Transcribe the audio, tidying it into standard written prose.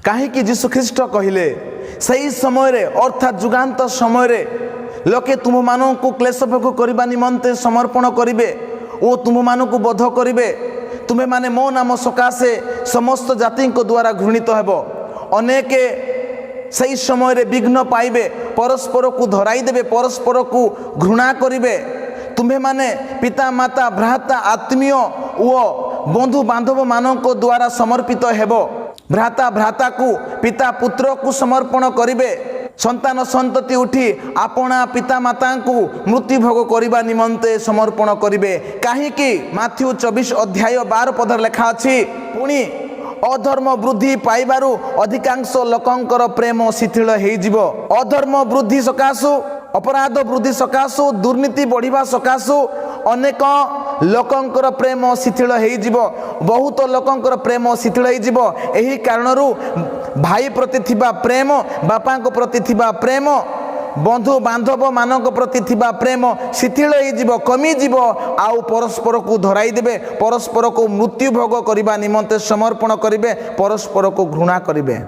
कहीं जीशुख्रीष्ट कहले सही समय अर्थात जुगान्त समय लोके तुम मानू क्लेश भोग करने निमंते समर्पण करेंगे और तुम मानू बोध करेंगे। तुम्हें माने मो नाम सकाशे समस्त जाति द्वारा घृणित हेब। अनेक सही समय विघ्न पाइबे, परस्पर को धराई देवे, परस्पर को घृणा करेंगे। तुम्हें माने पिता माता भ्राता आत्मीय और बंधु बांधव मानक द्वारा समर्पित हेब। भ्राता भ्राता को पिता पुत्र को समर्पण करेंगे। संतान संतति उठी आपणा पिता माता को मृत्यु भोग करने निमंते समर्पण करेंगे। कहीं माथ्यू 24 अध्याय 12 पद लिखा अछि, पुणी अधर्म वृद्धि पाइबारु अधिकांश लोकंकर प्रेम शिथिल हो। अधर्म वृद्धि सकाशु, अपराध वृद्धि सकाशु, दुर्नीति बढ़िबा सकाशु अनेक लोकंकर प्रेम शिथिल हो। बहुत लोकंकर प्रेम शिथिल हो। एही कारणरू भाई प्रति थिबा प्रेम, बापा को प्रति थिबा प्रेम, बंधु बांधव मानक प्रति थिबा प्रेम शिथिल हो, कमी जीव। आउ परस्पर को धराई देवे, परस्पर को मृत्यु भोग करने निमंते समर्पण करेंगे, परस्पर को घृणा करेंगे।